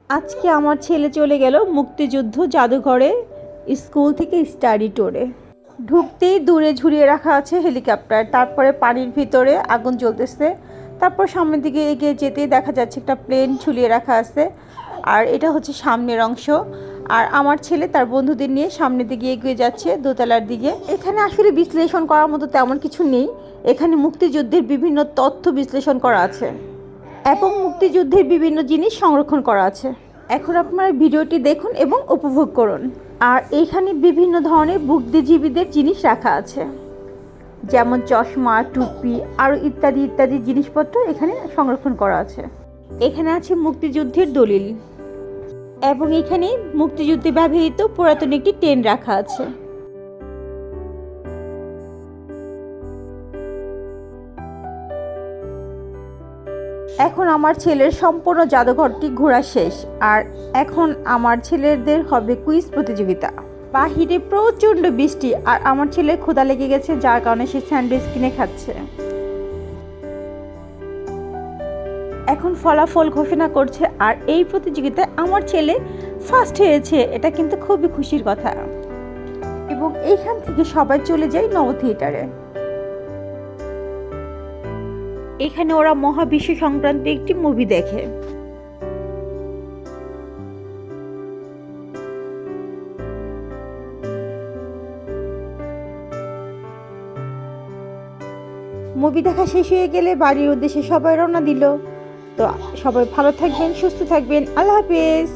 আজকে আমার ছেলে চলে গেল মুক্তিযুদ্ধ জাদুঘরে স্কুল থেকে স্টাডি ট্যুরে। ঢুকতেই দূরে ঝুলিয়ে রাখা আছে হেলিকপ্টার, তারপরে পানির ভিতরে আগুন জ্বলতেছে, তারপর সামনের দিকে এগিয়ে যেতেই দেখা যাচ্ছে একটা প্লেন ঝুলিয়ে রাখা আছে, আর এটা হচ্ছে সামনের অংশ। আর আমার ছেলে তার বন্ধুদের নিয়ে সামনের দিকে এগিয়ে যাচ্ছে দোতলার দিকে। এখানে আসলে বিশ্লেষণ করার মতো তেমন কিছু নেই, এখানে মুক্তিযুদ্ধের বিভিন্ন তথ্য বিশ্লেষণ করা আছে এবং মুক্তিযুদ্ধের বিভিন্ন জিনিস সংরক্ষণ করা আছে। এখন আপনারা ভিডিওটি দেখুন এবং উপভোগ করুন। আর এইখানে বিভিন্ন ধরনের বুদ্ধিজীবীদের জিনিস রাখা আছে, যেমন চশমা, টুপি আরও ইত্যাদি ইত্যাদি জিনিসপত্র এখানে সংরক্ষণ করা আছে। এখানে আছে মুক্তিযুদ্ধের দলিল এবং এখানে মুক্তিযুদ্ধে ব্যবহৃত পুরাতন একটি ট্রেন রাখা আছে। এখন আমার ছেলের সম্পূর্ণ জাদুঘরটি ঘোরা শেষ, আর এখন আমার ছেলেদের হবে কুইজ প্রতিযোগিতা। বাহিরে প্রচণ্ড বৃষ্টি, আর আমার ছেলে ক্ষুধা লেগে গেছে, যার কারণে সে স্যান্ডউইচ কিনে খাচ্ছে। এখন ফলাফল ঘোষণা করছে, আর এই প্রতিযোগিতায় আমার ছেলে ফার্স্ট হয়েছে, এটা কিন্তু খুবই খুশির কথা। এবং এইখান থেকে সবাই চলে যায় নব থিয়েটারে। এখানে ওরা মহাবিশ্ব সংক্রান্ত একটি মুভি দেখে। মুভি দেখা শেষ হয়ে গেলে বাড়ির উদ্দেশ্যে সবাই রওনা দিল। তো সবাই ভালো থাকবেন, সুস্থ থাকবেন, আল্লাহ হাফেজ।